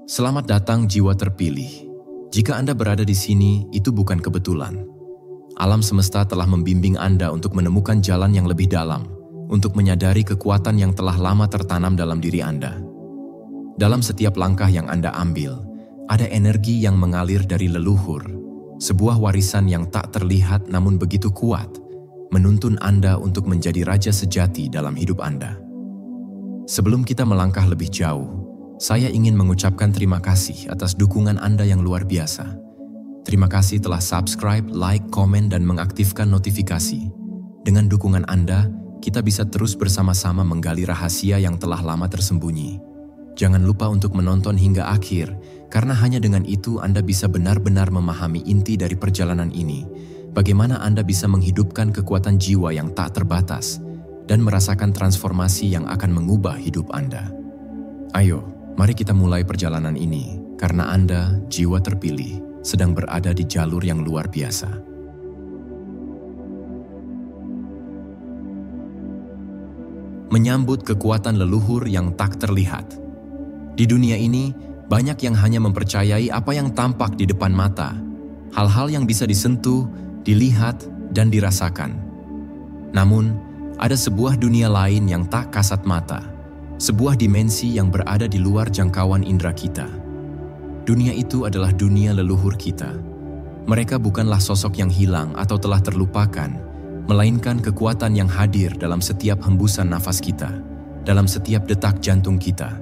Selamat datang jiwa terpilih. Jika Anda berada di sini, itu bukan kebetulan. Alam semesta telah membimbing Anda untuk menemukan jalan yang lebih dalam, untuk menyadari kekuatan yang telah lama tertanam dalam diri Anda. Dalam setiap langkah yang Anda ambil, ada energi yang mengalir dari leluhur, sebuah warisan yang tak terlihat namun begitu kuat, menuntun Anda untuk menjadi raja sejati dalam hidup Anda. Sebelum kita melangkah lebih jauh, saya ingin mengucapkan terima kasih atas dukungan Anda yang luar biasa. Terima kasih telah subscribe, like, komen, dan mengaktifkan notifikasi. Dengan dukungan Anda, kita bisa terus bersama-sama menggali rahasia yang telah lama tersembunyi. Jangan lupa untuk menonton hingga akhir, karena hanya dengan itu Anda bisa benar-benar memahami inti dari perjalanan ini. Bagaimana Anda bisa menghidupkan kekuatan jiwa yang tak terbatas dan merasakan transformasi yang akan mengubah hidup Anda. Ayo, mari kita mulai perjalanan ini, karena Anda, jiwa terpilih, sedang berada di jalur yang luar biasa. Menyambut kekuatan leluhur yang tak terlihat. Di dunia ini, banyak yang hanya mempercayai apa yang tampak di depan mata, hal-hal yang bisa disentuh, dilihat, dan dirasakan. Namun, ada sebuah dunia lain yang tak kasat mata, sebuah dimensi yang berada di luar jangkauan indera kita. Dunia itu adalah dunia leluhur kita. Mereka bukanlah sosok yang hilang atau telah terlupakan, melainkan kekuatan yang hadir dalam setiap hembusan nafas kita, dalam setiap detak jantung kita.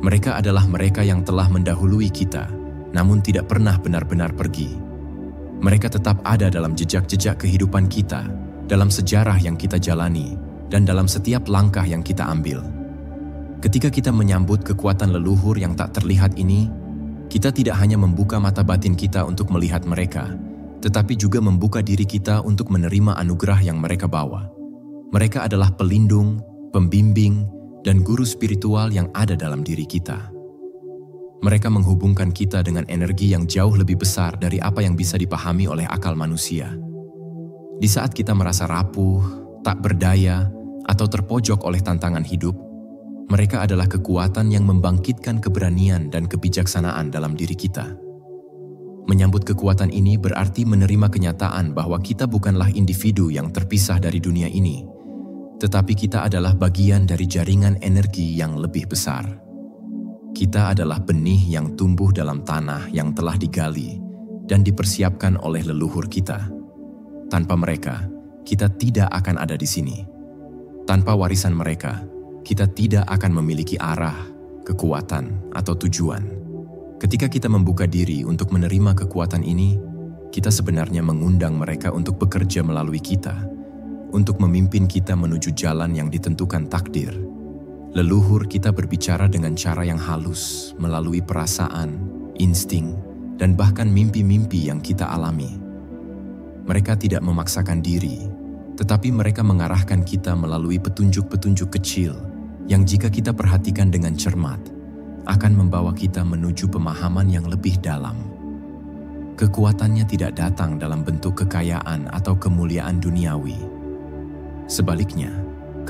Mereka adalah mereka yang telah mendahului kita, namun tidak pernah benar-benar pergi. Mereka tetap ada dalam jejak-jejak kehidupan kita, dalam sejarah yang kita jalani, dan dalam setiap langkah yang kita ambil. Ketika kita menyambut kekuatan leluhur yang tak terlihat ini, kita tidak hanya membuka mata batin kita untuk melihat mereka, tetapi juga membuka diri kita untuk menerima anugerah yang mereka bawa. Mereka adalah pelindung, pembimbing, dan guru spiritual yang ada dalam diri kita. Mereka menghubungkan kita dengan energi yang jauh lebih besar dari apa yang bisa dipahami oleh akal manusia. Di saat kita merasa rapuh, tak berdaya, atau terpojok oleh tantangan hidup, mereka adalah kekuatan yang membangkitkan keberanian dan kebijaksanaan dalam diri kita. Menyambut kekuatan ini berarti menerima kenyataan bahwa kita bukanlah individu yang terpisah dari dunia ini, tetapi kita adalah bagian dari jaringan energi yang lebih besar. Kita adalah benih yang tumbuh dalam tanah yang telah digali dan dipersiapkan oleh leluhur kita. Tanpa mereka, kita tidak akan ada di sini. Tanpa warisan mereka, kita tidak akan memiliki arah, kekuatan, atau tujuan. Ketika kita membuka diri untuk menerima kekuatan ini, kita sebenarnya mengundang mereka untuk bekerja melalui kita, untuk memimpin kita menuju jalan yang ditentukan takdir. Leluhur kita berbicara dengan cara yang halus, melalui perasaan, insting, dan bahkan mimpi-mimpi yang kita alami. Mereka tidak memaksakan diri, tetapi mereka mengarahkan kita melalui petunjuk-petunjuk kecil yang jika kita perhatikan dengan cermat, akan membawa kita menuju pemahaman yang lebih dalam. Kekuatannya tidak datang dalam bentuk kekayaan atau kemuliaan duniawi. Sebaliknya,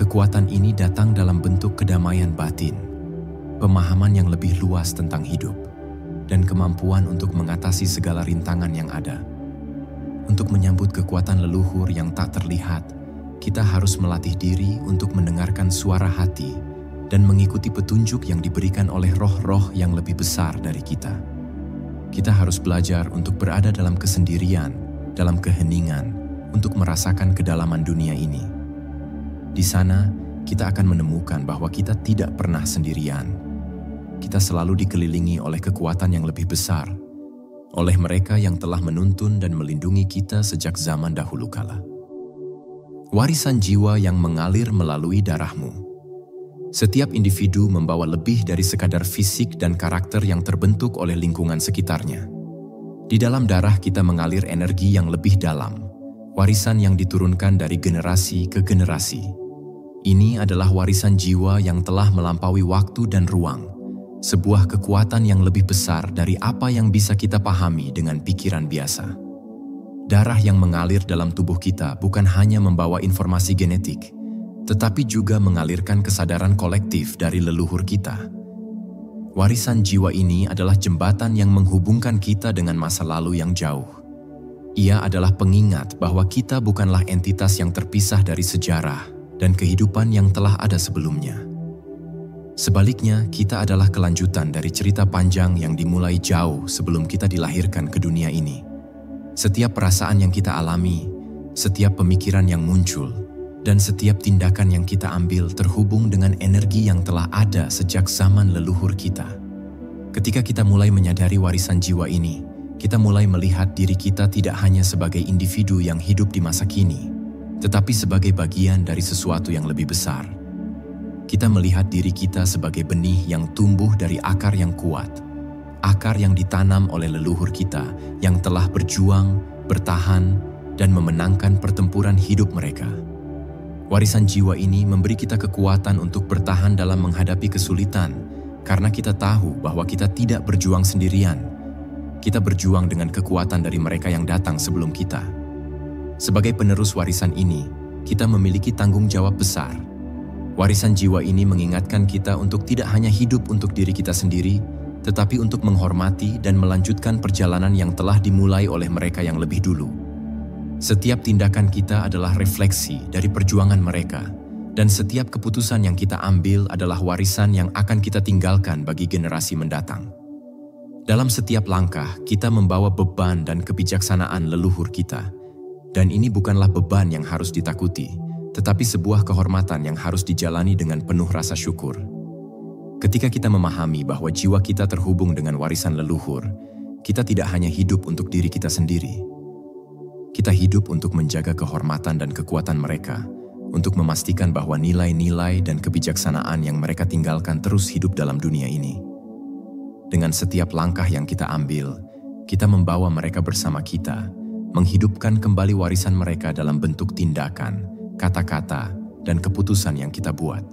kekuatan ini datang dalam bentuk kedamaian batin, pemahaman yang lebih luas tentang hidup, dan kemampuan untuk mengatasi segala rintangan yang ada. Untuk menyambut kekuatan leluhur yang tak terlihat, kita harus melatih diri untuk mendengarkan suara hati dan mengikuti petunjuk yang diberikan oleh roh-roh yang lebih besar dari kita. Kita harus belajar untuk berada dalam kesendirian, dalam keheningan, untuk merasakan kedalaman dunia ini. Di sana, kita akan menemukan bahwa kita tidak pernah sendirian. Kita selalu dikelilingi oleh kekuatan yang lebih besar, oleh mereka yang telah menuntun dan melindungi kita sejak zaman dahulu kala. Warisan jiwa yang mengalir melalui darahmu. Setiap individu membawa lebih dari sekadar fisik dan karakter yang terbentuk oleh lingkungan sekitarnya. Di dalam darah kita mengalir energi yang lebih dalam, warisan yang diturunkan dari generasi ke generasi. Ini adalah warisan jiwa yang telah melampaui waktu dan ruang, sebuah kekuatan yang lebih besar dari apa yang bisa kita pahami dengan pikiran biasa. Darah yang mengalir dalam tubuh kita bukan hanya membawa informasi genetik, tetapi juga mengalirkan kesadaran kolektif dari leluhur kita. Warisan jiwa ini adalah jembatan yang menghubungkan kita dengan masa lalu yang jauh. Ia adalah pengingat bahwa kita bukanlah entitas yang terpisah dari sejarah dan kehidupan yang telah ada sebelumnya. Sebaliknya, kita adalah kelanjutan dari cerita panjang yang dimulai jauh sebelum kita dilahirkan ke dunia ini. Setiap perasaan yang kita alami, setiap pemikiran yang muncul, dan setiap tindakan yang kita ambil terhubung dengan energi yang telah ada sejak zaman leluhur kita. Ketika kita mulai menyadari warisan jiwa ini, kita mulai melihat diri kita tidak hanya sebagai individu yang hidup di masa kini, tetapi sebagai bagian dari sesuatu yang lebih besar. Kita melihat diri kita sebagai benih yang tumbuh dari akar yang kuat, akar yang ditanam oleh leluhur kita yang telah berjuang, bertahan, dan memenangkan pertempuran hidup mereka. Warisan jiwa ini memberi kita kekuatan untuk bertahan dalam menghadapi kesulitan, karena kita tahu bahwa kita tidak berjuang sendirian. Kita berjuang dengan kekuatan dari mereka yang datang sebelum kita. Sebagai penerus warisan ini, kita memiliki tanggung jawab besar. Warisan jiwa ini mengingatkan kita untuk tidak hanya hidup untuk diri kita sendiri, tetapi untuk menghormati dan melanjutkan perjalanan yang telah dimulai oleh mereka yang lebih dulu. Setiap tindakan kita adalah refleksi dari perjuangan mereka, dan setiap keputusan yang kita ambil adalah warisan yang akan kita tinggalkan bagi generasi mendatang. Dalam setiap langkah, kita membawa beban dan kebijaksanaan leluhur kita, dan ini bukanlah beban yang harus ditakuti, tetapi sebuah kehormatan yang harus dijalani dengan penuh rasa syukur. Ketika kita memahami bahwa jiwa kita terhubung dengan warisan leluhur, kita tidak hanya hidup untuk diri kita sendiri. Kita hidup untuk menjaga kehormatan dan kekuatan mereka, untuk memastikan bahwa nilai-nilai dan kebijaksanaan yang mereka tinggalkan terus hidup dalam dunia ini. Dengan setiap langkah yang kita ambil, kita membawa mereka bersama kita, menghidupkan kembali warisan mereka dalam bentuk tindakan, kata-kata, dan keputusan yang kita buat.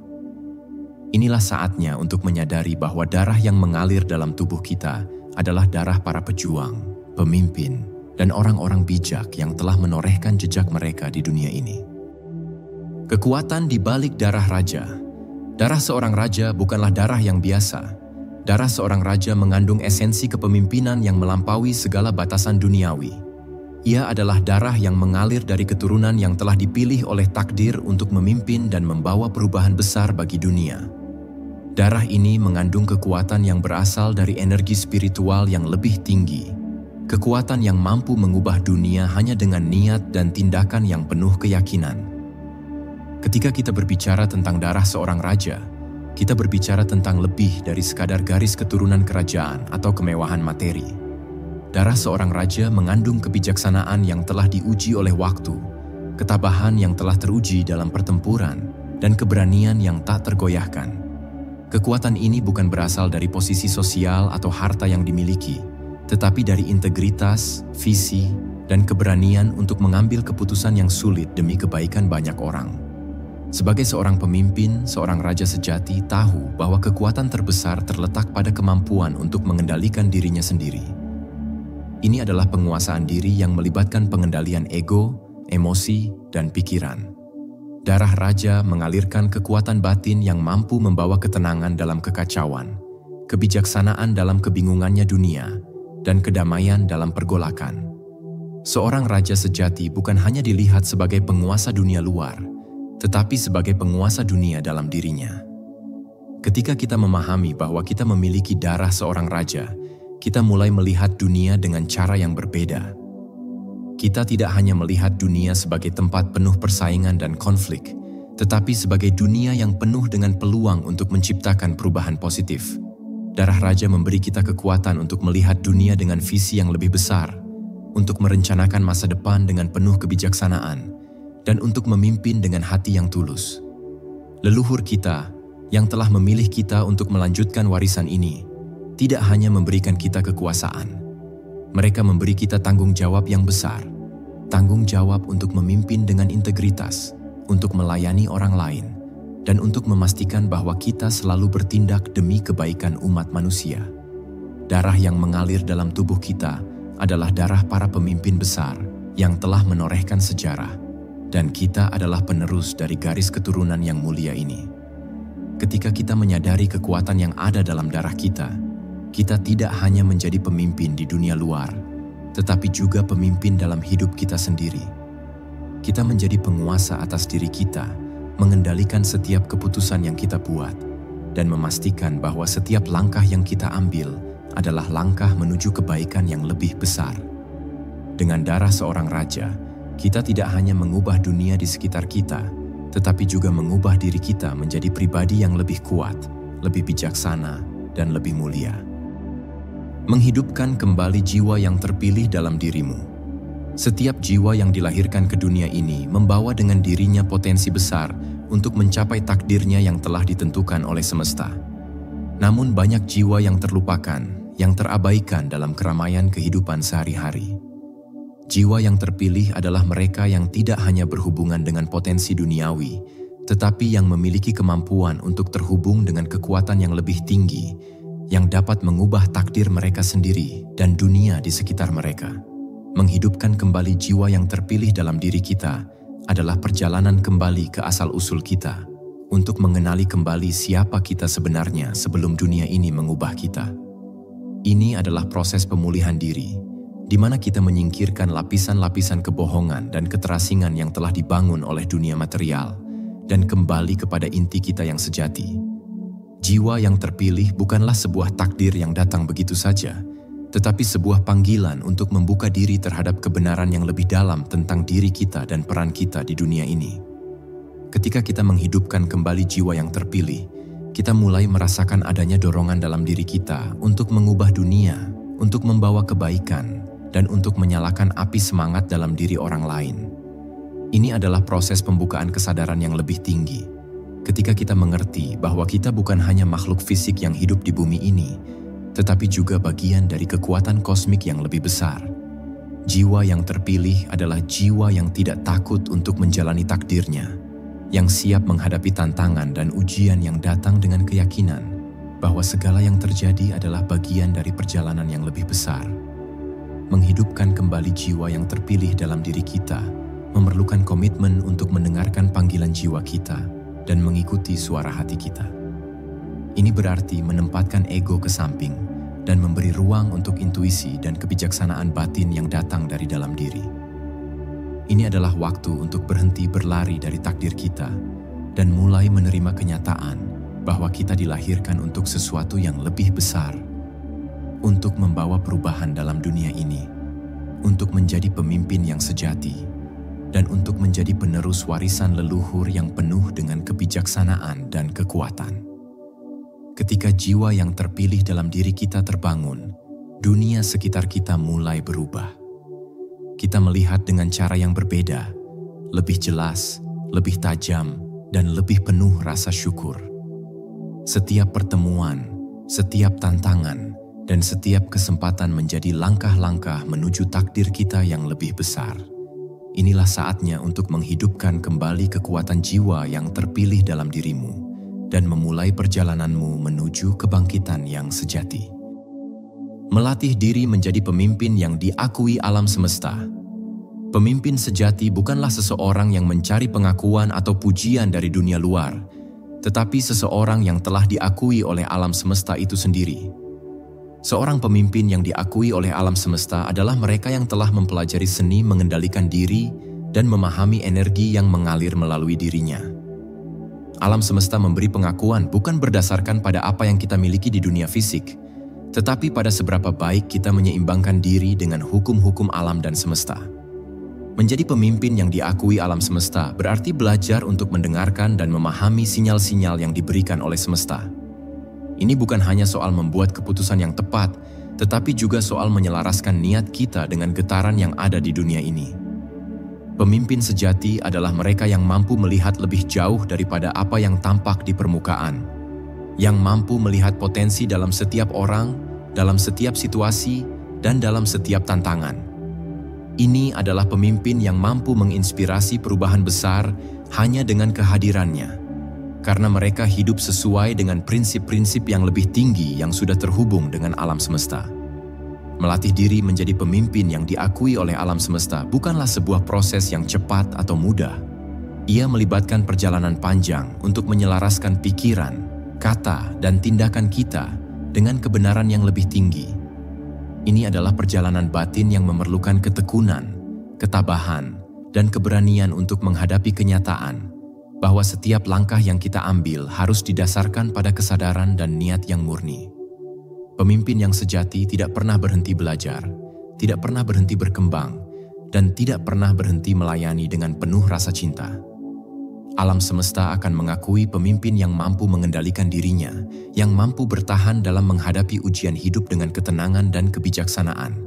Inilah saatnya untuk menyadari bahwa darah yang mengalir dalam tubuh kita adalah darah para pejuang, pemimpin, dan orang-orang bijak yang telah menorehkan jejak mereka di dunia ini. Kekuatan di balik darah raja. Darah seorang raja bukanlah darah yang biasa. Darah seorang raja mengandung esensi kepemimpinan yang melampaui segala batasan duniawi. Ia adalah darah yang mengalir dari keturunan yang telah dipilih oleh takdir untuk memimpin dan membawa perubahan besar bagi dunia. Darah ini mengandung kekuatan yang berasal dari energi spiritual yang lebih tinggi. Kekuatan yang mampu mengubah dunia hanya dengan niat dan tindakan yang penuh keyakinan. Ketika kita berbicara tentang darah seorang raja, kita berbicara tentang lebih dari sekadar garis keturunan kerajaan atau kemewahan materi. Darah seorang raja mengandung kebijaksanaan yang telah diuji oleh waktu, ketabahan yang telah teruji dalam pertempuran, dan keberanian yang tak tergoyahkan. Kekuatan ini bukan berasal dari posisi sosial atau harta yang dimiliki, tetapi dari integritas, visi, dan keberanian untuk mengambil keputusan yang sulit demi kebaikan banyak orang. Sebagai seorang pemimpin, seorang raja sejati tahu bahwa kekuatan terbesar terletak pada kemampuan untuk mengendalikan dirinya sendiri. Ini adalah penguasaan diri yang melibatkan pengendalian ego, emosi, dan pikiran. Darah raja mengalirkan kekuatan batin yang mampu membawa ketenangan dalam kekacauan, kebijaksanaan dalam kebingungannya dunia, dan kedamaian dalam pergolakan. Seorang raja sejati bukan hanya dilihat sebagai penguasa dunia luar, tetapi sebagai penguasa dunia dalam dirinya. Ketika kita memahami bahwa kita memiliki darah seorang raja, kita mulai melihat dunia dengan cara yang berbeda. Kita tidak hanya melihat dunia sebagai tempat penuh persaingan dan konflik, tetapi sebagai dunia yang penuh dengan peluang untuk menciptakan perubahan positif. Darah raja memberi kita kekuatan untuk melihat dunia dengan visi yang lebih besar, untuk merencanakan masa depan dengan penuh kebijaksanaan, dan untuk memimpin dengan hati yang tulus. Leluhur kita, yang telah memilih kita untuk melanjutkan warisan ini, tidak hanya memberikan kita kekuasaan. Mereka memberi kita tanggung jawab yang besar, tanggung jawab untuk memimpin dengan integritas, untuk melayani orang lain, dan untuk memastikan bahwa kita selalu bertindak demi kebaikan umat manusia. Darah yang mengalir dalam tubuh kita adalah darah para pemimpin besar yang telah menorehkan sejarah, dan kita adalah penerus dari garis keturunan yang mulia ini. Ketika kita menyadari kekuatan yang ada dalam darah kita, kita tidak hanya menjadi pemimpin di dunia luar, tetapi juga pemimpin dalam hidup kita sendiri. Kita menjadi penguasa atas diri kita, mengendalikan setiap keputusan yang kita buat, dan memastikan bahwa setiap langkah yang kita ambil adalah langkah menuju kebaikan yang lebih besar. Dengan darah seorang raja, kita tidak hanya mengubah dunia di sekitar kita, tetapi juga mengubah diri kita menjadi pribadi yang lebih kuat, lebih bijaksana, dan lebih mulia. Menghidupkan kembali jiwa yang terpilih dalam dirimu. Setiap jiwa yang dilahirkan ke dunia ini membawa dengan dirinya potensi besar untuk mencapai takdirnya yang telah ditentukan oleh semesta. Namun banyak jiwa yang terlupakan, yang terabaikan dalam keramaian kehidupan sehari-hari. Jiwa yang terpilih adalah mereka yang tidak hanya berhubungan dengan potensi duniawi, tetapi yang memiliki kemampuan untuk terhubung dengan kekuatan yang lebih tinggi, yang dapat mengubah takdir mereka sendiri dan dunia di sekitar mereka. Menghidupkan kembali jiwa yang terpilih dalam diri kita adalah perjalanan kembali ke asal-usul kita, untuk mengenali kembali siapa kita sebenarnya sebelum dunia ini mengubah kita. Ini adalah proses pemulihan diri, di mana kita menyingkirkan lapisan-lapisan kebohongan dan keterasingan yang telah dibangun oleh dunia material, dan kembali kepada inti kita yang sejati. Jiwa yang terpilih bukanlah sebuah takdir yang datang begitu saja, tetapi sebuah panggilan untuk membuka diri terhadap kebenaran yang lebih dalam tentang diri kita dan peran kita di dunia ini. Ketika kita menghidupkan kembali jiwa yang terpilih, kita mulai merasakan adanya dorongan dalam diri kita untuk mengubah dunia, untuk membawa kebaikan, dan untuk menyalakan api semangat dalam diri orang lain. Ini adalah proses pembukaan kesadaran yang lebih tinggi. Ketika kita mengerti bahwa kita bukan hanya makhluk fisik yang hidup di bumi ini, tetapi juga bagian dari kekuatan kosmik yang lebih besar. Jiwa yang terpilih adalah jiwa yang tidak takut untuk menjalani takdirnya, yang siap menghadapi tantangan dan ujian yang datang dengan keyakinan bahwa segala yang terjadi adalah bagian dari perjalanan yang lebih besar. Menghidupkan kembali jiwa yang terpilih dalam diri kita memerlukan komitmen untuk mendengarkan panggilan jiwa kita dan mengikuti suara hati kita. Ini berarti menempatkan ego ke samping dan memberi ruang untuk intuisi dan kebijaksanaan batin yang datang dari dalam diri. Ini adalah waktu untuk berhenti berlari dari takdir kita dan mulai menerima kenyataan bahwa kita dilahirkan untuk sesuatu yang lebih besar, untuk membawa perubahan dalam dunia ini, untuk menjadi pemimpin yang sejati, dan untuk menjadi penerus warisan leluhur yang penuh dengan kebijaksanaan dan kekuatan. Ketika jiwa yang terpilih dalam diri kita terbangun, dunia sekitar kita mulai berubah. Kita melihat dengan cara yang berbeda, lebih jelas, lebih tajam, dan lebih penuh rasa syukur. Setiap pertemuan, setiap tantangan, dan setiap kesempatan menjadi langkah-langkah menuju takdir kita yang lebih besar. Inilah saatnya untuk menghidupkan kembali kekuatan jiwa yang terpilih dalam dirimu dan memulai perjalananmu menuju kebangkitan yang sejati. Melatih diri menjadi pemimpin yang diakui alam semesta. Pemimpin sejati bukanlah seseorang yang mencari pengakuan atau pujian dari dunia luar, tetapi seseorang yang telah diakui oleh alam semesta itu sendiri. Seorang pemimpin yang diakui oleh alam semesta adalah mereka yang telah mempelajari seni mengendalikan diri dan memahami energi yang mengalir melalui dirinya. Alam semesta memberi pengakuan bukan berdasarkan pada apa yang kita miliki di dunia fisik, tetapi pada seberapa baik kita menyeimbangkan diri dengan hukum-hukum alam dan semesta. Menjadi pemimpin yang diakui alam semesta berarti belajar untuk mendengarkan dan memahami sinyal-sinyal yang diberikan oleh semesta. Ini bukan hanya soal membuat keputusan yang tepat, tetapi juga soal menyelaraskan niat kita dengan getaran yang ada di dunia ini. Pemimpin sejati adalah mereka yang mampu melihat lebih jauh daripada apa yang tampak di permukaan, yang mampu melihat potensi dalam setiap orang, dalam setiap situasi, dan dalam setiap tantangan. Ini adalah pemimpin yang mampu menginspirasi perubahan besar hanya dengan kehadirannya, karena mereka hidup sesuai dengan prinsip-prinsip yang lebih tinggi yang sudah terhubung dengan alam semesta. Melatih diri menjadi pemimpin yang diakui oleh alam semesta bukanlah sebuah proses yang cepat atau mudah. Ia melibatkan perjalanan panjang untuk menyelaraskan pikiran, kata, dan tindakan kita dengan kebenaran yang lebih tinggi. Ini adalah perjalanan batin yang memerlukan ketekunan, ketabahan, dan keberanian untuk menghadapi kenyataan bahwa setiap langkah yang kita ambil harus didasarkan pada kesadaran dan niat yang murni. Pemimpin yang sejati tidak pernah berhenti belajar, tidak pernah berhenti berkembang, dan tidak pernah berhenti melayani dengan penuh rasa cinta. Alam semesta akan mengakui pemimpin yang mampu mengendalikan dirinya, yang mampu bertahan dalam menghadapi ujian hidup dengan ketenangan dan kebijaksanaan.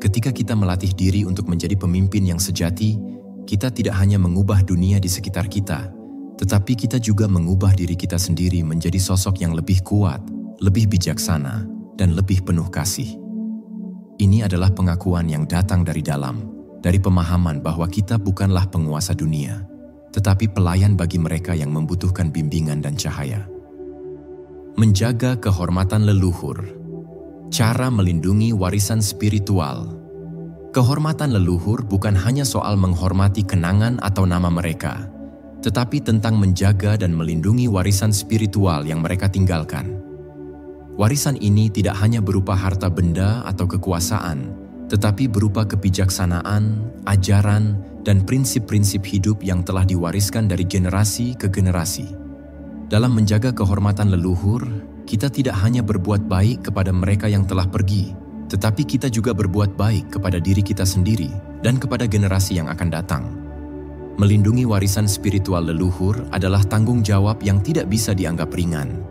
Ketika kita melatih diri untuk menjadi pemimpin yang sejati, kita tidak hanya mengubah dunia di sekitar kita, tetapi kita juga mengubah diri kita sendiri menjadi sosok yang lebih kuat, lebih bijaksana, dan lebih penuh kasih. Ini adalah pengakuan yang datang dari dalam, dari pemahaman bahwa kita bukanlah penguasa dunia, tetapi pelayan bagi mereka yang membutuhkan bimbingan dan cahaya. Menjaga kehormatan leluhur. Cara melindungi warisan spiritual. Kehormatan leluhur bukan hanya soal menghormati kenangan atau nama mereka, tetapi tentang menjaga dan melindungi warisan spiritual yang mereka tinggalkan. Warisan ini tidak hanya berupa harta benda atau kekuasaan, tetapi berupa kebijaksanaan, ajaran, dan prinsip-prinsip hidup yang telah diwariskan dari generasi ke generasi. Dalam menjaga kehormatan leluhur, kita tidak hanya berbuat baik kepada mereka yang telah pergi, tetapi kita juga berbuat baik kepada diri kita sendiri dan kepada generasi yang akan datang. Melindungi warisan spiritual leluhur adalah tanggung jawab yang tidak bisa dianggap ringan.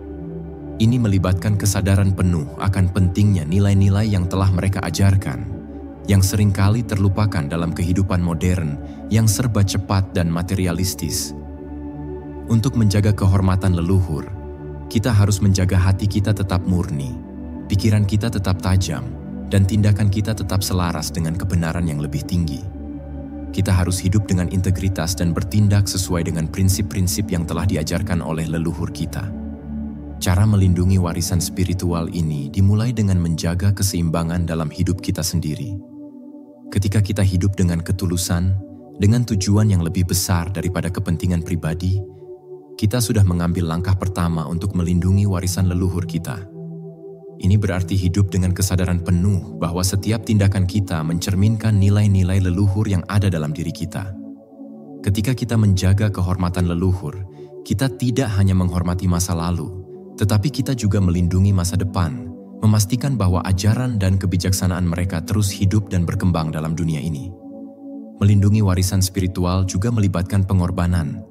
Ini melibatkan kesadaran penuh akan pentingnya nilai-nilai yang telah mereka ajarkan, yang seringkali terlupakan dalam kehidupan modern yang serba cepat dan materialistis. Untuk menjaga kehormatan leluhur, kita harus menjaga hati kita tetap murni, pikiran kita tetap tajam, dan tindakan kita tetap selaras dengan kebenaran yang lebih tinggi. Kita harus hidup dengan integritas dan bertindak sesuai dengan prinsip-prinsip yang telah diajarkan oleh leluhur kita. Cara melindungi warisan spiritual ini dimulai dengan menjaga keseimbangan dalam hidup kita sendiri. Ketika kita hidup dengan ketulusan, dengan tujuan yang lebih besar daripada kepentingan pribadi, kita sudah mengambil langkah pertama untuk melindungi warisan leluhur kita. Ini berarti hidup dengan kesadaran penuh bahwa setiap tindakan kita mencerminkan nilai-nilai leluhur yang ada dalam diri kita. Ketika kita menjaga kehormatan leluhur, kita tidak hanya menghormati masa lalu, tetapi kita juga melindungi masa depan, memastikan bahwa ajaran dan kebijaksanaan mereka terus hidup dan berkembang dalam dunia ini. Melindungi warisan spiritual juga melibatkan pengorbanan.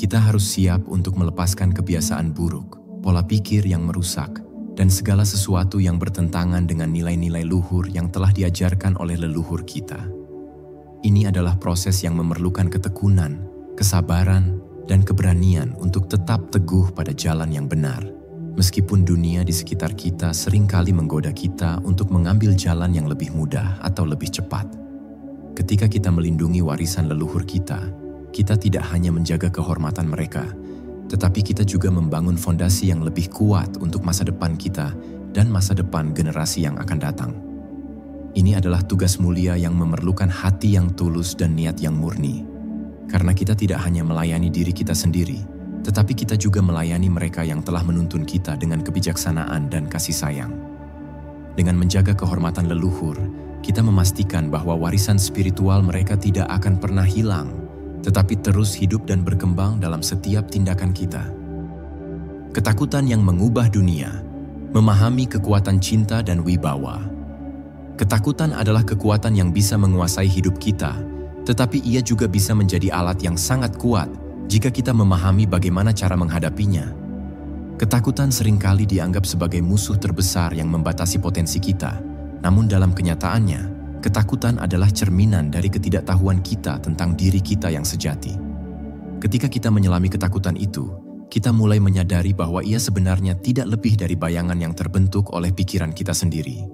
Kita harus siap untuk melepaskan kebiasaan buruk, pola pikir yang merusak, dan segala sesuatu yang bertentangan dengan nilai-nilai luhur yang telah diajarkan oleh leluhur kita. Ini adalah proses yang memerlukan ketekunan, kesabaran, dan keberanian untuk tetap teguh pada jalan yang benar. Meskipun dunia di sekitar kita seringkali menggoda kita untuk mengambil jalan yang lebih mudah atau lebih cepat. Ketika kita melindungi warisan leluhur kita tidak hanya menjaga kehormatan mereka, tetapi kita juga membangun fondasi yang lebih kuat untuk masa depan kita dan masa depan generasi yang akan datang. Ini adalah tugas mulia yang memerlukan hati yang tulus dan niat yang murni. Karena kita tidak hanya melayani diri kita sendiri, tetapi kita juga melayani mereka yang telah menuntun kita dengan kebijaksanaan dan kasih sayang. Dengan menjaga kehormatan leluhur, kita memastikan bahwa warisan spiritual mereka tidak akan pernah hilang, tetapi terus hidup dan berkembang dalam setiap tindakan kita. Ketakutan yang mengubah dunia, memahami kekuatan cinta dan wibawa. Ketakutan adalah kekuatan yang bisa menguasai hidup kita, tetapi ia juga bisa menjadi alat yang sangat kuat jika kita memahami bagaimana cara menghadapinya. Ketakutan seringkali dianggap sebagai musuh terbesar yang membatasi potensi kita. Namun dalam kenyataannya, ketakutan adalah cerminan dari ketidaktahuan kita tentang diri kita yang sejati. Ketika kita menyelami ketakutan itu, kita mulai menyadari bahwa ia sebenarnya tidak lebih dari bayangan yang terbentuk oleh pikiran kita sendiri.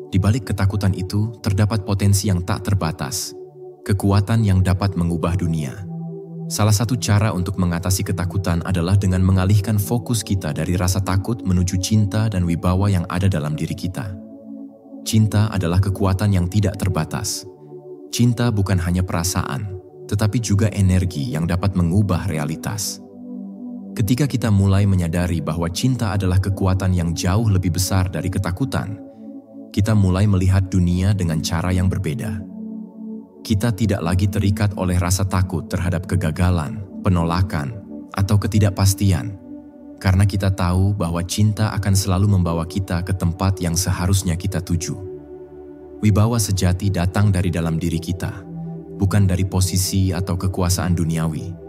Di balik ketakutan itu, terdapat potensi yang tak terbatas, kekuatan yang dapat mengubah dunia. Salah satu cara untuk mengatasi ketakutan adalah dengan mengalihkan fokus kita dari rasa takut menuju cinta dan wibawa yang ada dalam diri kita. Cinta adalah kekuatan yang tidak terbatas. Cinta bukan hanya perasaan, tetapi juga energi yang dapat mengubah realitas. Ketika kita mulai menyadari bahwa cinta adalah kekuatan yang jauh lebih besar dari ketakutan, kita mulai melihat dunia dengan cara yang berbeda. Kita tidak lagi terikat oleh rasa takut terhadap kegagalan, penolakan, atau ketidakpastian, karena kita tahu bahwa cinta akan selalu membawa kita ke tempat yang seharusnya kita tuju. Wibawa sejati datang dari dalam diri kita, bukan dari posisi atau kekuasaan duniawi.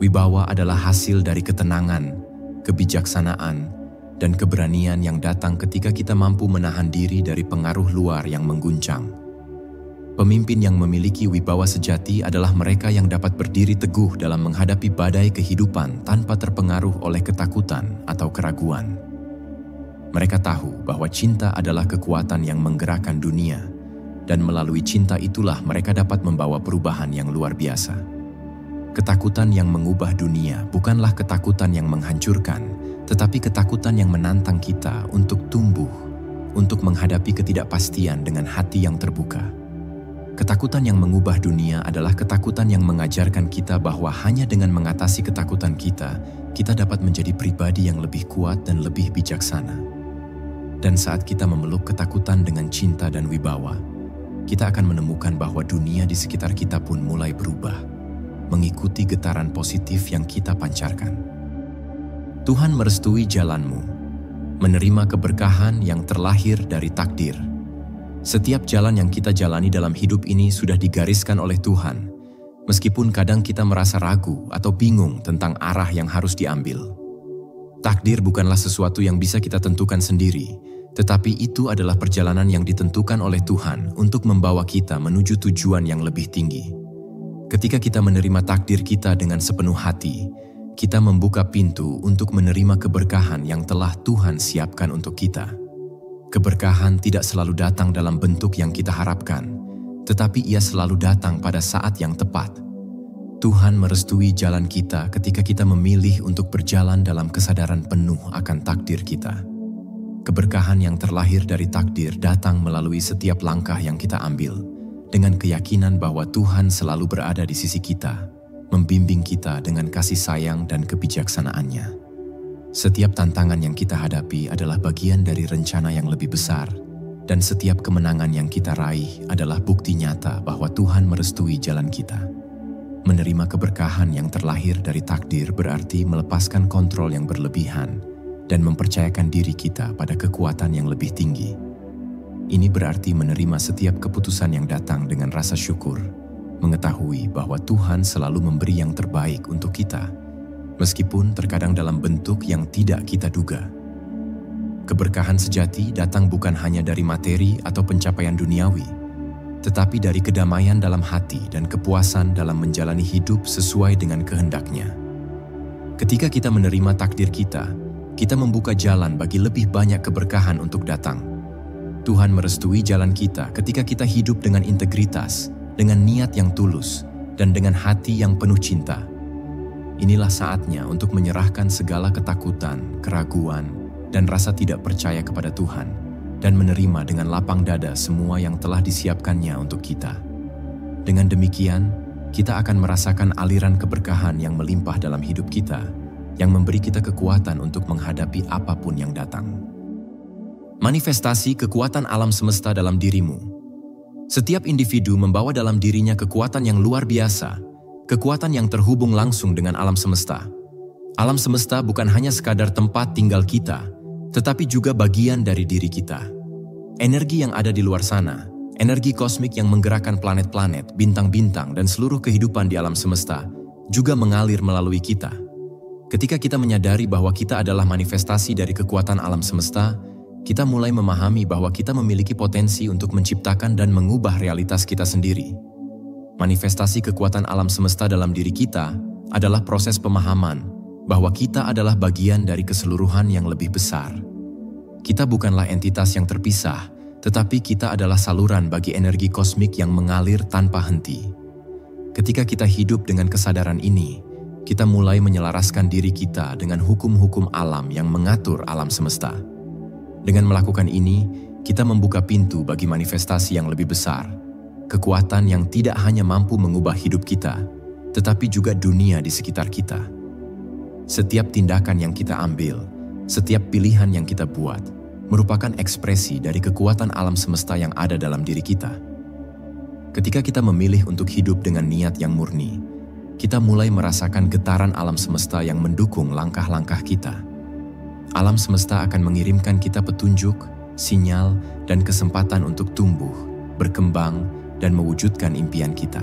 Wibawa adalah hasil dari ketenangan, kebijaksanaan, dan keberanian yang datang ketika kita mampu menahan diri dari pengaruh luar yang mengguncang. Pemimpin yang memiliki wibawa sejati adalah mereka yang dapat berdiri teguh dalam menghadapi badai kehidupan tanpa terpengaruh oleh ketakutan atau keraguan. Mereka tahu bahwa cinta adalah kekuatan yang menggerakkan dunia, dan melalui cinta itulah mereka dapat membawa perubahan yang luar biasa. Ketakutan yang mengubah dunia bukanlah ketakutan yang menghancurkan, tetapi ketakutan yang menantang kita untuk tumbuh, untuk menghadapi ketidakpastian dengan hati yang terbuka. Ketakutan yang mengubah dunia adalah ketakutan yang mengajarkan kita bahwa hanya dengan mengatasi ketakutan kita dapat menjadi pribadi yang lebih kuat dan lebih bijaksana. Dan saat kita memeluk ketakutan dengan cinta dan wibawa, kita akan menemukan bahwa dunia di sekitar kita pun mulai berubah, mengikuti getaran positif yang kita pancarkan. Tuhan merestui jalanmu, menerima keberkahan yang terlahir dari takdir. Setiap jalan yang kita jalani dalam hidup ini sudah digariskan oleh Tuhan, meskipun kadang kita merasa ragu atau bingung tentang arah yang harus diambil. Takdir bukanlah sesuatu yang bisa kita tentukan sendiri, tetapi itu adalah perjalanan yang ditentukan oleh Tuhan untuk membawa kita menuju tujuan yang lebih tinggi. Ketika kita menerima takdir kita dengan sepenuh hati, kita membuka pintu untuk menerima keberkahan yang telah Tuhan siapkan untuk kita. Keberkahan tidak selalu datang dalam bentuk yang kita harapkan, tetapi ia selalu datang pada saat yang tepat. Tuhan merestui jalan kita ketika kita memilih untuk berjalan dalam kesadaran penuh akan takdir kita. Keberkahan yang terlahir dari takdir datang melalui setiap langkah yang kita ambil, dengan keyakinan bahwa Tuhan selalu berada di sisi kita, membimbing kita dengan kasih sayang dan kebijaksanaannya. Setiap tantangan yang kita hadapi adalah bagian dari rencana yang lebih besar, dan setiap kemenangan yang kita raih adalah bukti nyata bahwa Tuhan merestui jalan kita. Menerima keberkahan yang terlahir dari takdir berarti melepaskan kontrol yang berlebihan dan mempercayakan diri kita pada kekuatan yang lebih tinggi. Ini berarti menerima setiap keputusan yang datang dengan rasa syukur, mengetahui bahwa Tuhan selalu memberi yang terbaik untuk kita, meskipun terkadang dalam bentuk yang tidak kita duga. Keberkahan sejati datang bukan hanya dari materi atau pencapaian duniawi, tetapi dari kedamaian dalam hati dan kepuasan dalam menjalani hidup sesuai dengan kehendaknya. Ketika kita menerima takdir kita membuka jalan bagi lebih banyak keberkahan untuk datang. Tuhan merestui jalan kita ketika kita hidup dengan integritas, dengan niat yang tulus, dan dengan hati yang penuh cinta. Inilah saatnya untuk menyerahkan segala ketakutan, keraguan, dan rasa tidak percaya kepada Tuhan, dan menerima dengan lapang dada semua yang telah disiapkannya untuk kita. Dengan demikian, kita akan merasakan aliran keberkahan yang melimpah dalam hidup kita, yang memberi kita kekuatan untuk menghadapi apapun yang datang. Manifestasi kekuatan alam semesta dalam dirimu. Setiap individu membawa dalam dirinya kekuatan yang luar biasa, kekuatan yang terhubung langsung dengan alam semesta. Alam semesta bukan hanya sekadar tempat tinggal kita, tetapi juga bagian dari diri kita. Energi yang ada di luar sana, energi kosmik yang menggerakkan planet-planet, bintang-bintang, dan seluruh kehidupan di alam semesta, juga mengalir melalui kita. Ketika kita menyadari bahwa kita adalah manifestasi dari kekuatan alam semesta, kita mulai memahami bahwa kita memiliki potensi untuk menciptakan dan mengubah realitas kita sendiri. Manifestasi kekuatan alam semesta dalam diri kita adalah proses pemahaman bahwa kita adalah bagian dari keseluruhan yang lebih besar. Kita bukanlah entitas yang terpisah, tetapi kita adalah saluran bagi energi kosmik yang mengalir tanpa henti. Ketika kita hidup dengan kesadaran ini, kita mulai menyelaraskan diri kita dengan hukum-hukum alam yang mengatur alam semesta. Dengan melakukan ini, kita membuka pintu bagi manifestasi yang lebih besar, kekuatan yang tidak hanya mampu mengubah hidup kita, tetapi juga dunia di sekitar kita. Setiap tindakan yang kita ambil, setiap pilihan yang kita buat, merupakan ekspresi dari kekuatan alam semesta yang ada dalam diri kita. Ketika kita memilih untuk hidup dengan niat yang murni, kita mulai merasakan getaran alam semesta yang mendukung langkah-langkah kita. Alam semesta akan mengirimkan kita petunjuk, sinyal, dan kesempatan untuk tumbuh, berkembang, dan mewujudkan impian kita.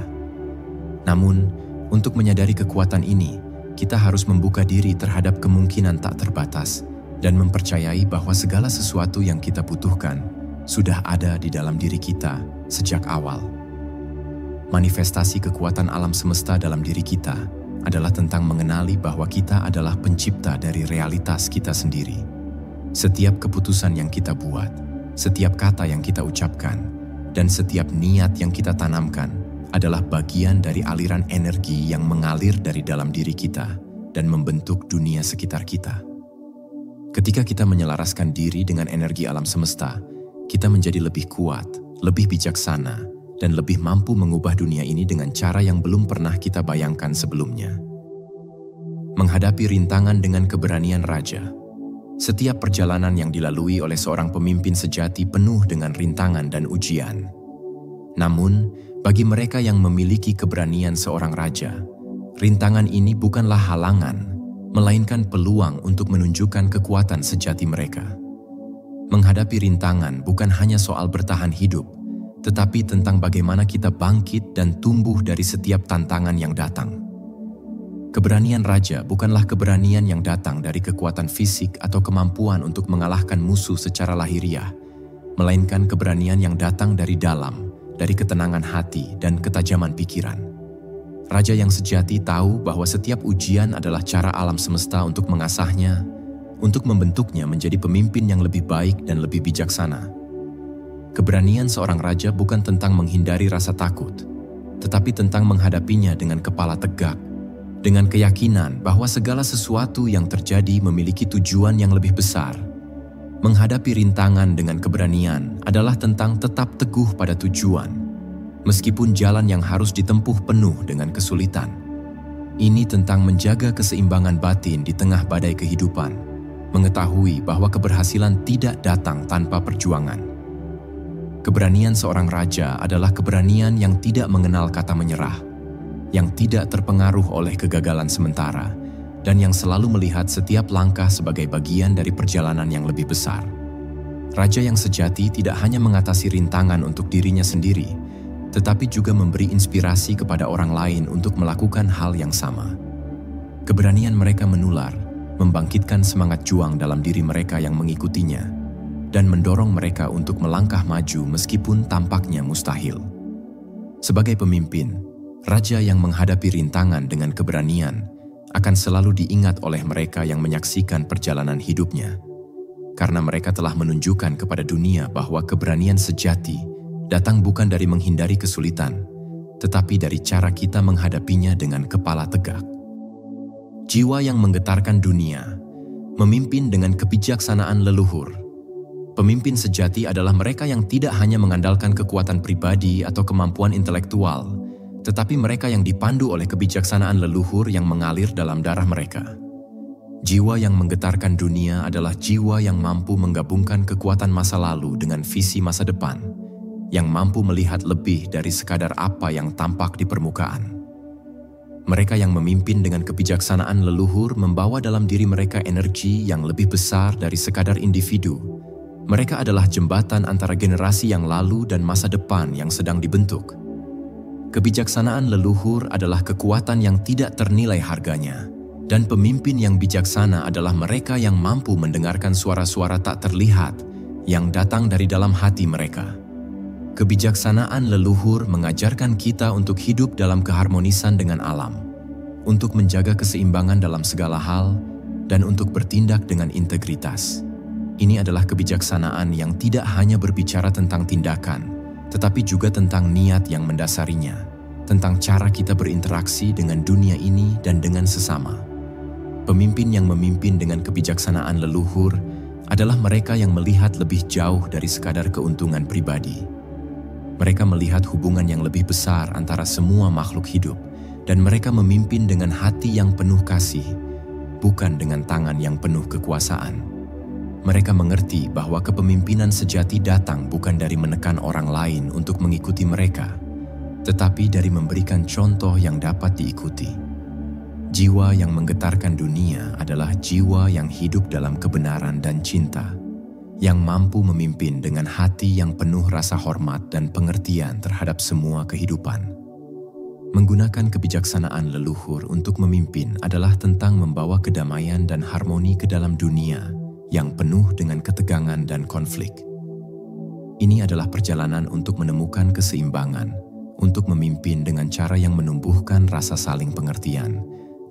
Namun, untuk menyadari kekuatan ini, kita harus membuka diri terhadap kemungkinan tak terbatas dan mempercayai bahwa segala sesuatu yang kita butuhkan sudah ada di dalam diri kita sejak awal. Manifestasi kekuatan alam semesta dalam diri kita adalah tentang mengenali bahwa kita adalah pencipta dari realitas kita sendiri. Setiap keputusan yang kita buat, setiap kata yang kita ucapkan, dan setiap niat yang kita tanamkan adalah bagian dari aliran energi yang mengalir dari dalam diri kita dan membentuk dunia sekitar kita. Ketika kita menyelaraskan diri dengan energi alam semesta, kita menjadi lebih kuat, lebih bijaksana, dan lebih mampu mengubah dunia ini dengan cara yang belum pernah kita bayangkan sebelumnya. Menghadapi rintangan dengan keberanian raja. Setiap perjalanan yang dilalui oleh seorang pemimpin sejati penuh dengan rintangan dan ujian. Namun, bagi mereka yang memiliki keberanian seorang raja, rintangan ini bukanlah halangan, melainkan peluang untuk menunjukkan kekuatan sejati mereka. Menghadapi rintangan bukan hanya soal bertahan hidup, tetapi tentang bagaimana kita bangkit dan tumbuh dari setiap tantangan yang datang. Keberanian raja bukanlah keberanian yang datang dari kekuatan fisik atau kemampuan untuk mengalahkan musuh secara lahiriah, melainkan keberanian yang datang dari dalam, dari ketenangan hati dan ketajaman pikiran. Raja yang sejati tahu bahwa setiap ujian adalah cara alam semesta untuk mengasahnya, untuk membentuknya menjadi pemimpin yang lebih baik dan lebih bijaksana. Keberanian seorang raja bukan tentang menghindari rasa takut, tetapi tentang menghadapinya dengan kepala tegak, dengan keyakinan bahwa segala sesuatu yang terjadi memiliki tujuan yang lebih besar. Menghadapi rintangan dengan keberanian adalah tentang tetap teguh pada tujuan, meskipun jalan yang harus ditempuh penuh dengan kesulitan. Ini tentang menjaga keseimbangan batin di tengah badai kehidupan, mengetahui bahwa keberhasilan tidak datang tanpa perjuangan. Keberanian seorang raja adalah keberanian yang tidak mengenal kata menyerah, yang tidak terpengaruh oleh kegagalan sementara, dan yang selalu melihat setiap langkah sebagai bagian dari perjalanan yang lebih besar. Raja yang sejati tidak hanya mengatasi rintangan untuk dirinya sendiri, tetapi juga memberi inspirasi kepada orang lain untuk melakukan hal yang sama. Keberanian mereka menular, membangkitkan semangat juang dalam diri mereka yang mengikutinya, dan mendorong mereka untuk melangkah maju meskipun tampaknya mustahil. Sebagai pemimpin, raja yang menghadapi rintangan dengan keberanian akan selalu diingat oleh mereka yang menyaksikan perjalanan hidupnya, karena mereka telah menunjukkan kepada dunia bahwa keberanian sejati datang bukan dari menghindari kesulitan, tetapi dari cara kita menghadapinya dengan kepala tegak. Jiwa yang menggetarkan dunia, memimpin dengan kebijaksanaan leluhur. Pemimpin sejati adalah mereka yang tidak hanya mengandalkan kekuatan pribadi atau kemampuan intelektual, tetapi mereka yang dipandu oleh kebijaksanaan leluhur yang mengalir dalam darah mereka. Jiwa yang menggetarkan dunia adalah jiwa yang mampu menggabungkan kekuatan masa lalu dengan visi masa depan, yang mampu melihat lebih dari sekadar apa yang tampak di permukaan. Mereka yang memimpin dengan kebijaksanaan leluhur membawa dalam diri mereka energi yang lebih besar dari sekadar individu. Mereka adalah jembatan antara generasi yang lalu dan masa depan yang sedang dibentuk. Kebijaksanaan leluhur adalah kekuatan yang tidak ternilai harganya, dan pemimpin yang bijaksana adalah mereka yang mampu mendengarkan suara-suara tak terlihat yang datang dari dalam hati mereka. Kebijaksanaan leluhur mengajarkan kita untuk hidup dalam keharmonisan dengan alam, untuk menjaga keseimbangan dalam segala hal, dan untuk bertindak dengan integritas. Ini adalah kebijaksanaan yang tidak hanya berbicara tentang tindakan, tetapi juga tentang niat yang mendasarinya, tentang cara kita berinteraksi dengan dunia ini dan dengan sesama. Pemimpin yang memimpin dengan kebijaksanaan leluhur adalah mereka yang melihat lebih jauh dari sekadar keuntungan pribadi. Mereka melihat hubungan yang lebih besar antara semua makhluk hidup, dan mereka memimpin dengan hati yang penuh kasih, bukan dengan tangan yang penuh kekuasaan. Mereka mengerti bahwa kepemimpinan sejati datang bukan dari menekan orang lain untuk mengikuti mereka, tetapi dari memberikan contoh yang dapat diikuti. Jiwa yang menggetarkan dunia adalah jiwa yang hidup dalam kebenaran dan cinta, yang mampu memimpin dengan hati yang penuh rasa hormat dan pengertian terhadap semua kehidupan. Menggunakan kebijaksanaan leluhur untuk memimpin adalah tentang membawa kedamaian dan harmoni ke dalam dunia yang penuh dengan ketegangan dan konflik. Ini adalah perjalanan untuk menemukan keseimbangan, untuk memimpin dengan cara yang menumbuhkan rasa saling pengertian,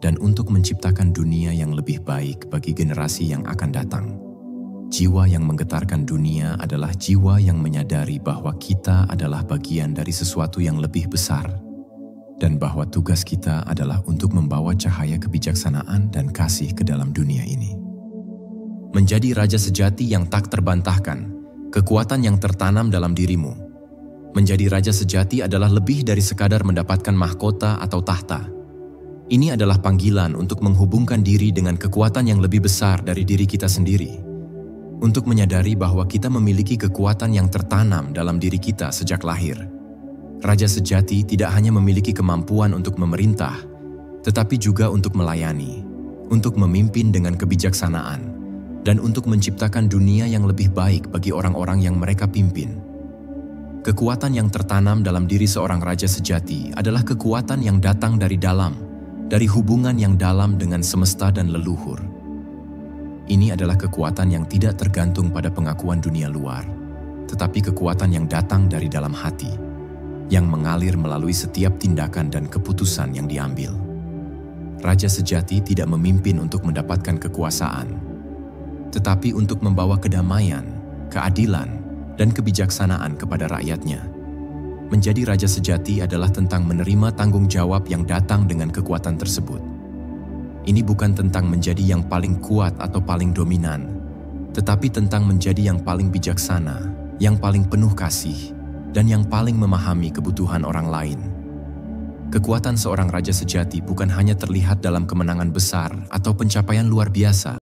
dan untuk menciptakan dunia yang lebih baik bagi generasi yang akan datang. Jiwa yang menggetarkan dunia adalah jiwa yang menyadari bahwa kita adalah bagian dari sesuatu yang lebih besar, dan bahwa tugas kita adalah untuk membawa cahaya kebijaksanaan dan kasih ke dalam dunia ini. Menjadi raja sejati yang tak terbantahkan, kekuatan yang tertanam dalam dirimu. Menjadi raja sejati adalah lebih dari sekadar mendapatkan mahkota atau tahta. Ini adalah panggilan untuk menghubungkan diri dengan kekuatan yang lebih besar dari diri kita sendiri. Untuk menyadari bahwa kita memiliki kekuatan yang tertanam dalam diri kita sejak lahir. Raja sejati tidak hanya memiliki kemampuan untuk memerintah, tetapi juga untuk melayani, untuk memimpin dengan kebijaksanaan, dan untuk menciptakan dunia yang lebih baik bagi orang-orang yang mereka pimpin. Kekuatan yang tertanam dalam diri seorang raja sejati adalah kekuatan yang datang dari dalam, dari hubungan yang dalam dengan semesta dan leluhur. Ini adalah kekuatan yang tidak tergantung pada pengakuan dunia luar, tetapi kekuatan yang datang dari dalam hati, yang mengalir melalui setiap tindakan dan keputusan yang diambil. Raja sejati tidak memimpin untuk mendapatkan kekuasaan, tetapi untuk membawa kedamaian, keadilan, dan kebijaksanaan kepada rakyatnya. Menjadi raja sejati adalah tentang menerima tanggung jawab yang datang dengan kekuatan tersebut. Ini bukan tentang menjadi yang paling kuat atau paling dominan, tetapi tentang menjadi yang paling bijaksana, yang paling penuh kasih, dan yang paling memahami kebutuhan orang lain. Kekuatan seorang raja sejati bukan hanya terlihat dalam kemenangan besar atau pencapaian luar biasa,